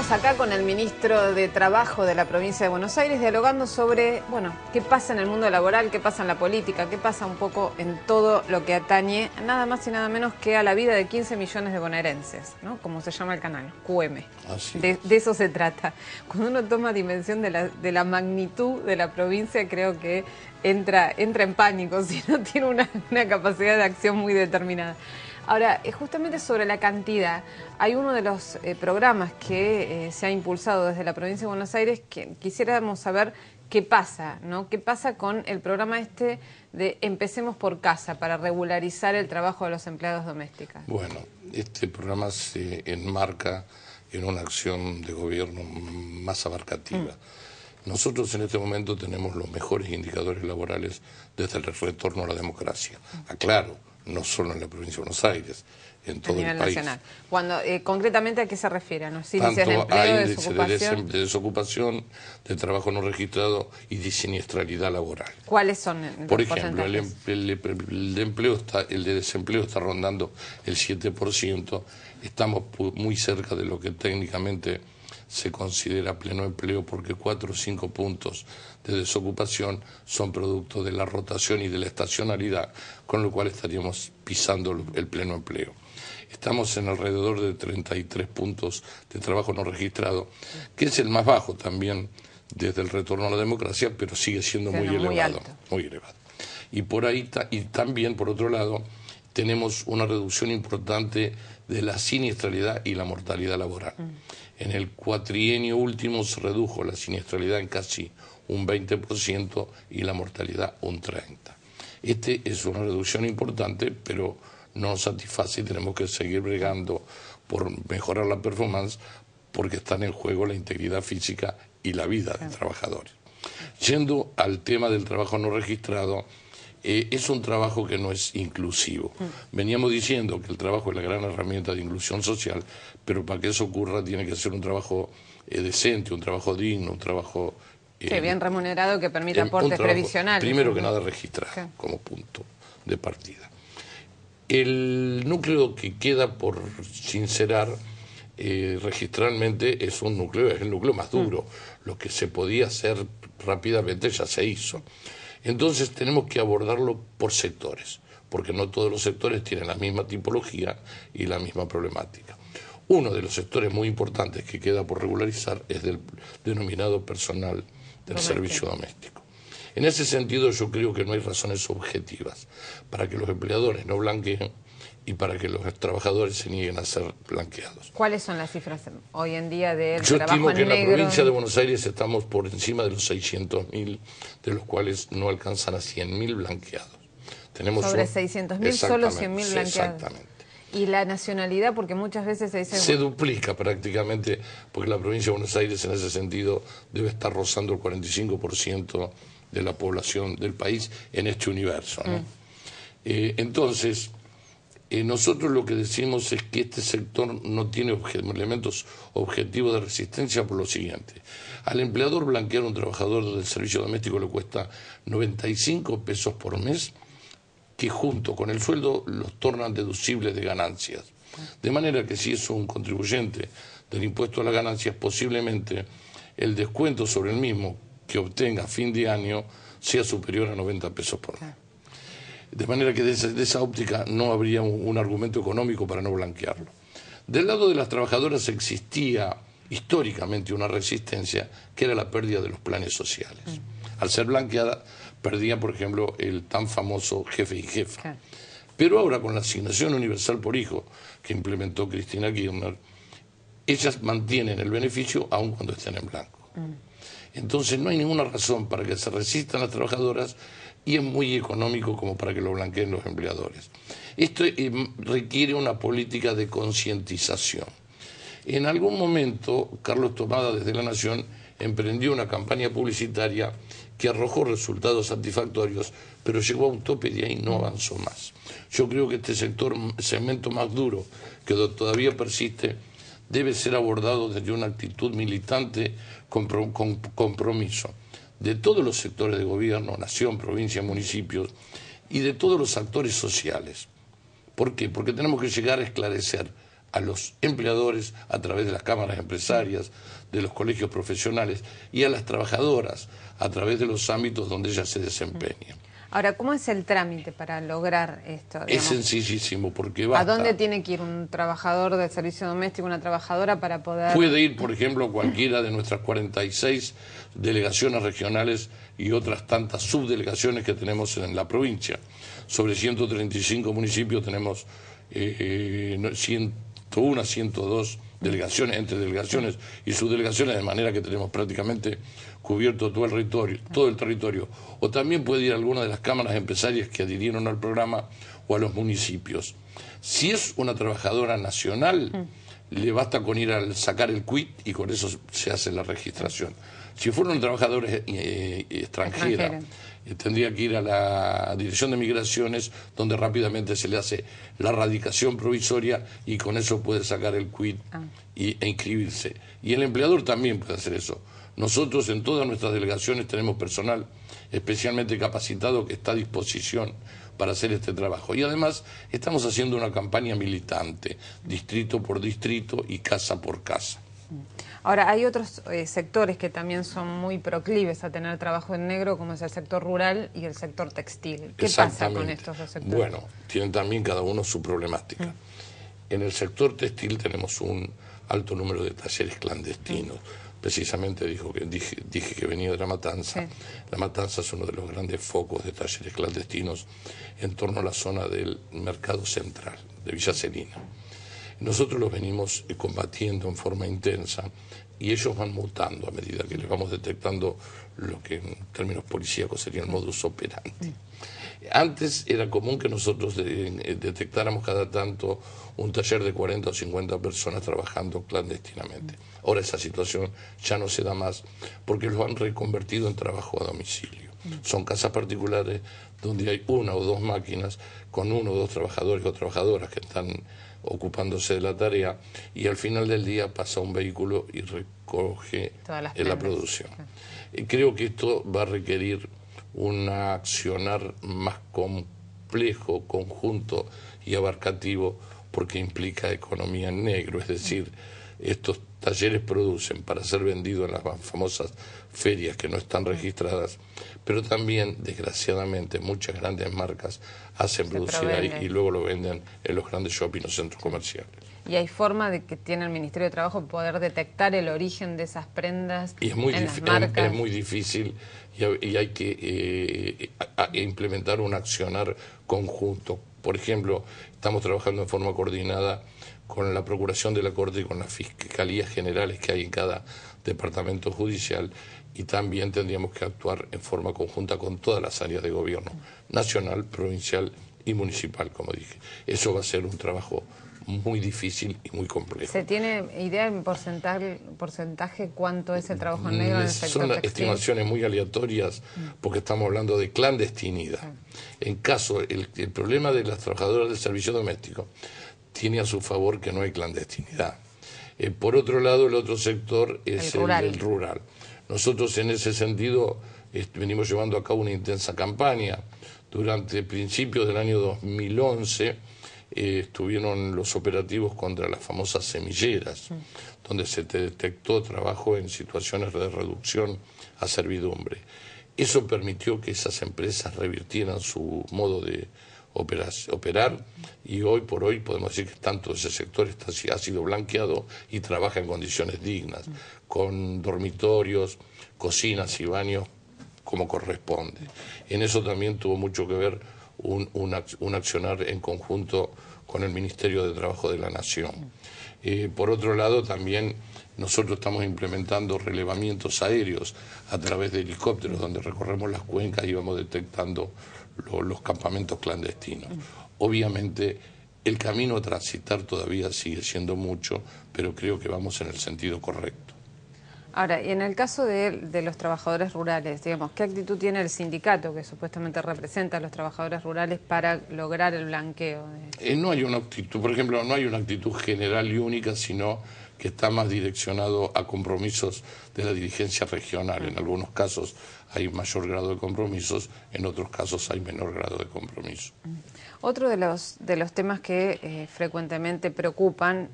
Estamos acá con el ministro de Trabajo de la provincia de Buenos Aires dialogando sobre, bueno, qué pasa en el mundo laboral, qué pasa en la política, qué pasa un poco en todo lo que atañe nada más y nada menos que a la vida de 15 millones de bonaerenses, ¿no? Como se llama el canal, QM. De eso se trata. Cuando uno toma dimensión de la magnitud de la provincia, creo que entra en pánico si no tiene una capacidad de acción muy determinada. Ahora, justamente sobre la cantidad, hay uno de los programas que se ha impulsado desde la provincia de Buenos Aires que quisiéramos saber qué pasa, ¿no? ¿Qué pasa con el programa este de Empecemos por Casa para regularizar el trabajo de los empleados domésticos? Bueno, este programa se enmarca en una acción de gobierno más abarcativa. Nosotros en este momento tenemos los mejores indicadores laborales desde el retorno a la democracia. Aclaro, no solo en la provincia de Buenos Aires, en todo el país. Nacional. Cuando, concretamente, ¿a qué se refiere? ¿No? Tanto de empleo, de desocupación? De desocupación, de trabajo no registrado y de siniestralidad laboral. ¿Cuáles son los Por ejemplo, el de desempleo está rondando el 7%. Estamos muy cerca de lo que técnicamente se considera pleno empleo, porque 4 o 5 puntos de desocupación son producto de la rotación y de la estacionalidad, con lo cual estaríamos pisando el pleno empleo. Estamos en alrededor de 33 puntos de trabajo no registrado, que es el más bajo también desde el retorno a la democracia, pero sigue siendo muy elevado. Y por ahí y también, por otro lado, tenemos una reducción importante de la siniestralidad y la mortalidad laboral. En el cuatrienio último se redujo la siniestralidad en casi un 20% y la mortalidad un 30%. Este es una reducción importante, pero no nos satisface y tenemos que seguir bregando por mejorar la performance, porque están en juego la integridad física y la vida de trabajadores. Yendo al tema del trabajo no registrado, es un trabajo que no es inclusivo. Veníamos diciendo que el trabajo es la gran herramienta de inclusión social, pero para que eso ocurra tiene que ser un trabajo decente, un trabajo digno, un trabajo... bien remunerado, que permita aportes previsionales. Primero que nada registrar como punto de partida. El núcleo que queda por sincerar registralmente es el núcleo más duro. Lo que se podía hacer rápidamente ya se hizo. Entonces tenemos que abordarlo por sectores, porque no todos los sectores tienen la misma tipología y la misma problemática. Uno de los sectores muy importantes que queda por regularizar es del denominado personal del servicio doméstico. En ese sentido yo creo que no hay razones objetivas para que los empleadores no blanqueen y para que los trabajadores se nieguen a ser blanqueados. ¿Cuáles son las cifras hoy en día del trabajo en negro? Yo estimo que en la provincia de Buenos Aires estamos por encima de los 600.000, de los cuales no alcanzan a 100.000 blanqueados. Tenemos sobre 600.000, solo 100.000 blanqueados. Exactamente. ¿Y la nacionalidad? Porque muchas veces se dice... Se duplica prácticamente, porque la provincia de Buenos Aires en ese sentido debe estar rozando el 45% de la población del país en este universo, ¿no? Entonces... nosotros lo que decimos es que este sector no tiene elementos objetivos de resistencia por lo siguiente. Al empleador blanquear a un trabajador del servicio doméstico le cuesta 95 pesos por mes, que junto con el sueldo los tornan deducibles de ganancias. De manera que si es un contribuyente del impuesto a las ganancias, posiblemente el descuento sobre el mismo que obtenga a fin de año sea superior a 90 pesos por mes. De manera que de esa óptica no habría un argumento económico para no blanquearlo. Del lado de las trabajadoras existía históricamente una resistencia, que era la pérdida de los planes sociales. Al ser blanqueada, perdía, por ejemplo, el tan famoso jefe y jefa. Pero ahora, con la asignación universal por hijo que implementó Cristina Kirchner, ellas mantienen el beneficio aun cuando estén en blanco. Entonces no hay ninguna razón para que se resistan las trabajadoras, y es muy económico como para que lo blanqueen los empleadores. Esto requiere una política de concientización. En algún momento, Carlos Tomada, desde La Nación, emprendió una campaña publicitaria que arrojó resultados satisfactorios, pero llegó a un tope y de ahí no avanzó más. Yo creo que este segmento más duro, que todavía persiste, debe ser abordado desde una actitud militante con compromiso de todos los sectores de gobierno, nación, provincia, municipios, y de todos los actores sociales. ¿Por qué? Porque tenemos que llegar a esclarecer a los empleadores a través de las cámaras empresarias, de los colegios profesionales y a las trabajadoras a través de los ámbitos donde ellas se desempeñan. Ahora, ¿cómo es el trámite para lograr esto? Es sencillísimo, porque basta. ¿A dónde tiene que ir un trabajador de servicio doméstico, una trabajadora, para poder...? Puede ir, por ejemplo, a cualquiera de nuestras 46 delegaciones regionales y otras tantas subdelegaciones que tenemos en la provincia. Sobre 135 municipios tenemos 101, 102 delegaciones, entre delegaciones y subdelegaciones, de manera que tenemos prácticamente cubierto todo el territorio. O también puede ir a alguna de las cámaras empresarias que adhirieron al programa o a los municipios. Si es una trabajadora nacional, le basta con ir a sacar el quit y con eso se hace la registración. Si fuera una trabajadora extranjera, tendría que ir a la Dirección de Migraciones, donde rápidamente se le hace la radicación provisoria y con eso puede sacar el quit e inscribirse. Y el empleador también puede hacer eso. Nosotros en todas nuestras delegaciones tenemos personal especialmente capacitado que está a disposición para hacer este trabajo. Y además estamos haciendo una campaña militante, distrito por distrito y casa por casa. Ahora, hay otros sectores que también son muy proclives a tener trabajo en negro, como es el sector rural y el sector textil. ¿Qué pasa con estos dos sectores? Bueno, tienen también cada uno su problemática. En el sector textil tenemos un alto número de talleres clandestinos. Precisamente dije que venía de La Matanza. Sí. La Matanza es uno de los grandes focos de talleres clandestinos en torno a la zona del mercado central, de Villa Celina. Nosotros los venimos combatiendo en forma intensa y ellos van mutando a medida que les vamos detectando lo que en términos policíacos sería el modus operandi. Antes era común que nosotros detectáramos cada tanto un taller de 40 o 50 personas trabajando clandestinamente. Ahora esa situación ya no se da más porque los han reconvertido en trabajo a domicilio. Son casas particulares donde hay una o dos máquinas con uno o dos trabajadores o trabajadoras que están ocupándose de la tarea y al final del día pasa un vehículo y recoge la producción. Creo que esto va a requerir un accionar más complejo, conjunto y abarcativo porque implica economía en negro, es decir, estos talleres producen para ser vendidos en las famosas ferias que no están registradas, pero también, desgraciadamente, muchas grandes marcas hacen producir ahí y luego lo venden en los grandes shopping o centros comerciales. ¿Y hay forma de que tiene el Ministerio de Trabajo poder detectar el origen de esas prendas en las marcas? Es muy difícil y hay que implementar un accionar conjunto. Por ejemplo, estamos trabajando en forma coordinada con la Procuración de la Corte y con las Fiscalías Generales que hay en cada departamento judicial y también tendríamos que actuar en forma conjunta con todas las áreas de gobierno, nacional, provincial y municipal, como dije. Eso va a ser un trabajo muy difícil y muy complejo. ¿Se tiene idea en porcentaje cuánto es el trabajo en negro en el sector textil? Son estimaciones muy aleatorias porque estamos hablando de clandestinidad. En caso, el problema de las trabajadoras del servicio doméstico tiene a su favor que no hay clandestinidad. Por otro lado, el otro sector es el rural. Nosotros en ese sentido venimos llevando a cabo una intensa campaña. Durante principios del año 2011 estuvieron los operativos contra las famosas semilleras, donde se detectó trabajo en situaciones de reducción a servidumbre. Eso permitió que esas empresas revirtieran su modo de operar y hoy por hoy podemos decir que tanto ese sector ha sido blanqueado y trabaja en condiciones dignas, con dormitorios, cocinas y baños como corresponde. En eso también tuvo mucho que ver un accionar en conjunto con el Ministerio de Trabajo de la Nación. Por otro lado, también nosotros estamos implementando relevamientos aéreos a través de helicópteros donde recorremos las cuencas y vamos detectando los campamentos clandestinos. Obviamente, el camino a transitar todavía sigue siendo mucho, pero creo que vamos en el sentido correcto. Ahora, y en el caso de los trabajadores rurales, digamos, ¿qué actitud tiene el sindicato que supuestamente representa a los trabajadores rurales para lograr el blanqueo? No hay una actitud, por ejemplo, no hay una actitud general y única, sino que está más direccionado a compromisos de la dirigencia regional. En algunos casos hay mayor grado de compromisos, en otros casos hay menor grado de compromiso. Otro de los temas que frecuentemente preocupan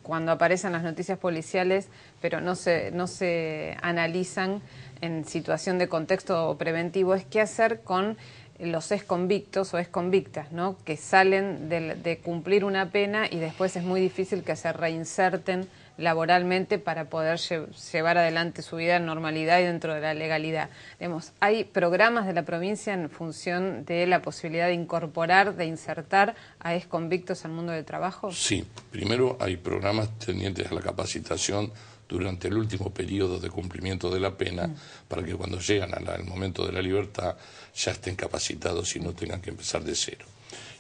cuando aparecen las noticias policiales, pero no se analizan en situación de contexto preventivo, es qué hacer con los exconvictos o exconvictas, ¿no? Que salen de cumplir una pena y después es muy difícil que se reinserten laboralmente para poder llevar adelante su vida en normalidad y dentro de la legalidad. Digamos, ¿hay programas de la provincia en función de la posibilidad de incorporar, de insertar a exconvictos al mundo del trabajo? Sí, primero hay programas tendientes a la capacitación durante el último periodo de cumplimiento de la pena, para que cuando llegan al momento de la libertad ya estén capacitados y no tengan que empezar de cero.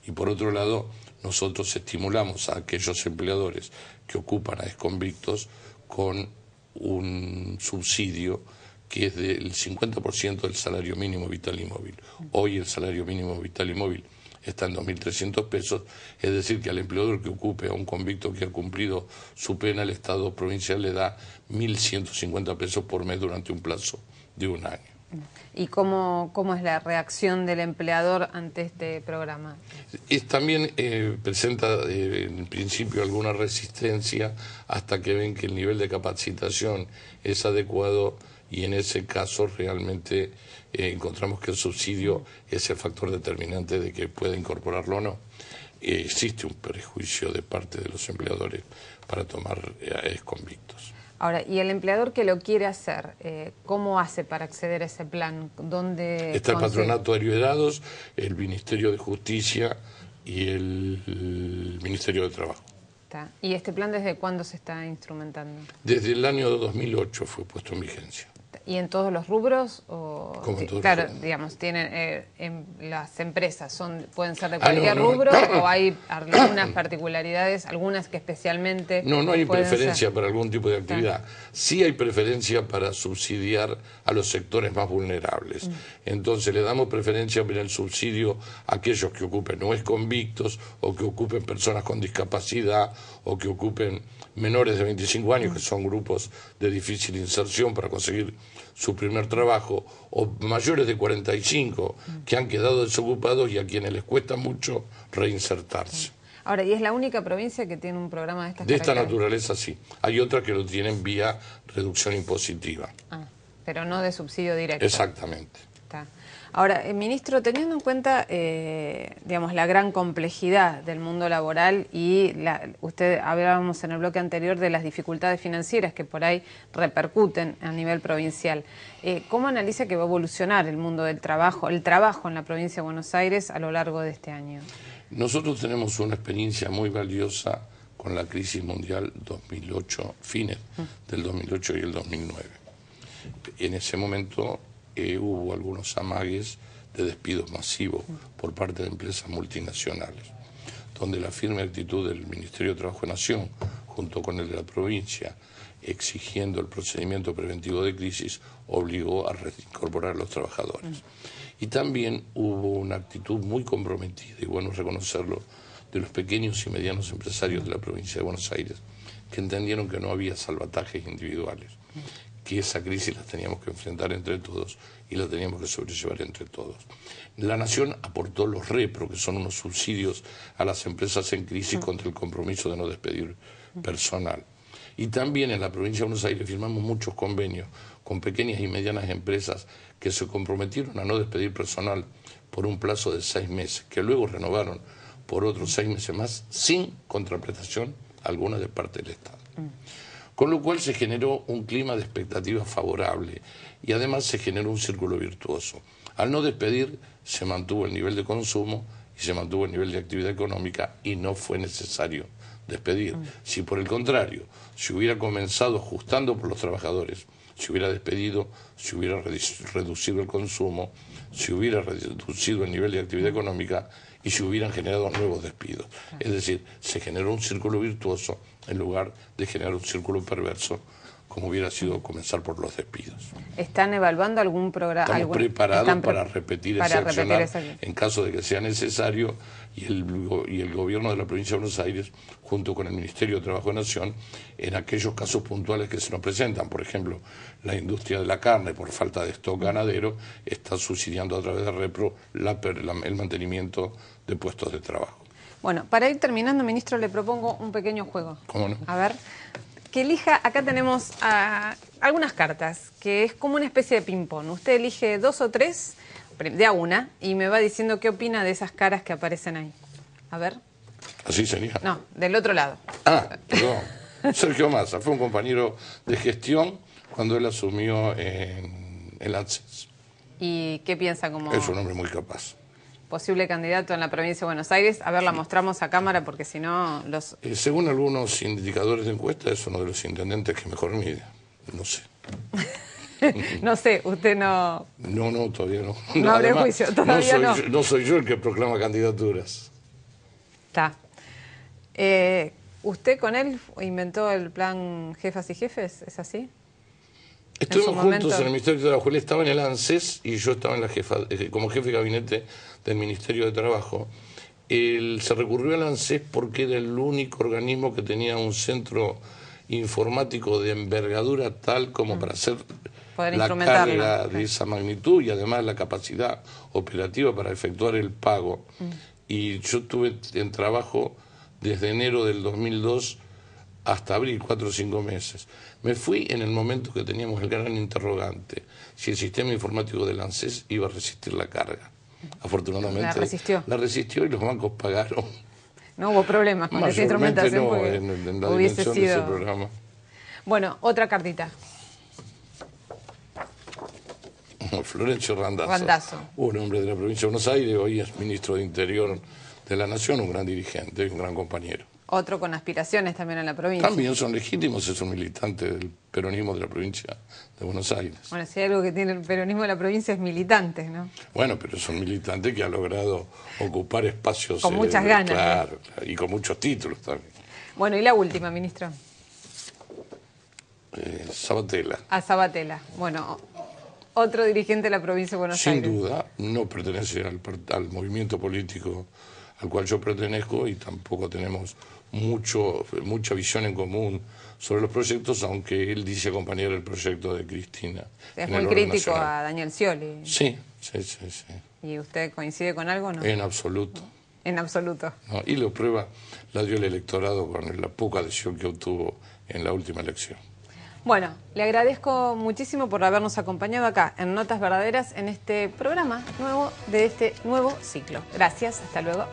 Y por otro lado, nosotros estimulamos a aquellos empleadores que ocupan a exconvictos con un subsidio que es del 50% del salario mínimo vital y móvil. Hoy el salario mínimo vital y móvil está en 2.300 pesos, es decir, que al empleador que ocupe a un convicto que ha cumplido su pena, el Estado provincial le da 1.150 pesos por mes durante un plazo de un año. ¿Y cómo es la reacción del empleador ante este programa? También presenta en principio alguna resistencia hasta que ven que el nivel de capacitación es adecuado, y en ese caso realmente encontramos que el subsidio es el factor determinante de que pueda incorporarlo o no. Existe un prejuicio de parte de los empleadores para tomar exconvictos. Ahora, ¿y el empleador que lo quiere hacer, cómo hace para acceder a ese plan? ¿Dónde está el Patronato de Heredados, el Ministerio de Justicia y el Ministerio de Trabajo? ¿Y este plan desde cuándo se está instrumentando? Desde el año 2008 fue puesto en vigencia. ¿Y en todos los rubros? O, ¿Cómo en todos claro, los rubros? Digamos, tienen las empresas pueden ser de cualquier rubro o hay algunas particularidades, algunas que especialmente... No hay preferencia para algún tipo de actividad. Sí hay preferencia para subsidiar a los sectores más vulnerables. Entonces le damos preferencia en el subsidio a aquellos que ocupen no exconvictos, o que ocupen personas con discapacidad, o que ocupen menores de 25 años, que son grupos de difícil inserción para conseguir su primer trabajo, o mayores de 45 que han quedado desocupados y a quienes les cuesta mucho reinsertarse. Ahora, ¿y es la única provincia que tiene un programa de estas De esta naturaleza, sí. Hay otras que lo tienen vía reducción impositiva. Pero no de subsidio directo. Exactamente. Ahora, ministro, teniendo en cuenta, digamos, la gran complejidad del mundo laboral y usted hablábamos en el bloque anterior de las dificultades financieras que por ahí repercuten a nivel provincial, ¿cómo analiza que va a evolucionar el mundo del trabajo, el trabajo en la provincia de Buenos Aires a lo largo de este año? Nosotros tenemos una experiencia muy valiosa con la crisis mundial 2008, fines del 2008 y el 2009. En ese momento hubo algunos amagues de despidos masivos por parte de empresas multinacionales, donde la firme actitud del Ministerio de Trabajo de Nación, junto con el de la provincia, exigiendo el procedimiento preventivo de crisis, obligó a reincorporar a los trabajadores. Y también hubo una actitud muy comprometida, y bueno reconocerlo, de los pequeños y medianos empresarios de la provincia de Buenos Aires, que entendieron que no había salvatajes individuales, que esa crisis la teníamos que enfrentar entre todos y la teníamos que sobrellevar entre todos. La Nación aportó los REPRO, que son unos subsidios a las empresas en crisis contra el compromiso de no despedir personal. Y también en la provincia de Buenos Aires firmamos muchos convenios con pequeñas y medianas empresas que se comprometieron a no despedir personal por un plazo de 6 meses, que luego renovaron por otros 6 meses más sin contraprestación alguna de parte del Estado. Con lo cual se generó un clima de expectativa favorable y además se generó un círculo virtuoso. Al no despedir se mantuvo el nivel de consumo y se mantuvo el nivel de actividad económica y no fue necesario despedir. Si por el contrario se hubiera comenzado ajustando por los trabajadores, se hubiera despedido, se hubiera reducido el consumo, se hubiera reducido el nivel de actividad económica y se hubieran generado nuevos despidos. Es decir, se generó un círculo virtuoso en lugar de generar un círculo perverso, como hubiera sido comenzar por los despidos. ¿Están evaluando algún programa? Estamos preparados para repetir ese accionar en caso de que sea necesario, y el gobierno de la provincia de Buenos Aires, junto con el Ministerio de Trabajo de Nación, en aquellos casos puntuales que se nos presentan. Por ejemplo, la industria de la carne, por falta de stock ganadero, está subsidiando a través de Repro el mantenimiento de puestos de trabajo. Bueno, para ir terminando, ministro, le propongo un pequeño juego. ¿Cómo no? A ver, que elija, acá tenemos algunas cartas, que es como una especie de ping-pong. Usted elige 2 o 3, de a una, y me va diciendo qué opina de esas caras que aparecen ahí. A ver. ¿Así sería? No, del otro lado. Ah, perdón. Sergio Massa fue un compañero de gestión cuando él asumió en el ANSES. ¿Y qué piensa como Es un hombre muy capaz. posible candidato en la provincia de Buenos Aires? A ver, la mostramos a cámara porque si no los... Según algunos indicadores de encuesta, es uno de los intendentes que mejor mide. No sé. No sé, usted no... No, todavía no. No abre juicio, todavía no. No soy yo el que proclama candidaturas. Está. ¿Usted con él inventó el plan Jefas y Jefes? ¿Es así? Estuvimos juntos en el Ministerio de Trabajo. Él estaba en el ANSES y yo estaba en como jefe de gabinete del Ministerio de Trabajo. Él se recurrió al ANSES porque era el único organismo que tenía un centro informático de envergadura tal como para hacer la carga de esa magnitud y además la capacidad operativa para efectuar el pago. Y yo estuve en trabajo desde enero del 2002 hasta abril, 4 o 5 meses. Me fui en el momento que teníamos el gran interrogante, si el sistema informático del ANSES iba a resistir la carga. Afortunadamente la resistió y los bancos pagaron. No hubo problemas con esa instrumentación no, porque en la hubiese dimensión sido... de ese programa. Bueno, otra cartita. Florencio Randazzo, un hombre de la provincia de Buenos Aires, hoy es ministro de Interior de la Nación, un gran dirigente, un gran compañero. Otro con aspiraciones también en la provincia. También son legítimos, es un militante del peronismo de la provincia de Buenos Aires. Bueno, si hay algo que tiene el peronismo de la provincia es militantes, ¿no? Bueno, pero es un militante que ha logrado ocupar espacios... Con muchas ganas. Claro, y con muchos títulos también. Bueno, y la última, ministro. Sabatella. A Sabatella. Bueno, otro dirigente de la provincia de Buenos Aires. Sin duda, no pertenece al movimiento político al cual yo pertenezco y tampoco tenemos mucha visión en común sobre los proyectos, aunque él dice acompañar el proyecto de Cristina. Es muy crítico a Daniel Scioli. Sí. ¿Y usted coincide con algo o no? En absoluto. En absoluto. No, y lo prueba, la dio el electorado con la poca adhesión que obtuvo en la última elección. Bueno, le agradezco muchísimo por habernos acompañado acá en Notas Verdaderas en este programa nuevo de este nuevo ciclo. Gracias, hasta luego.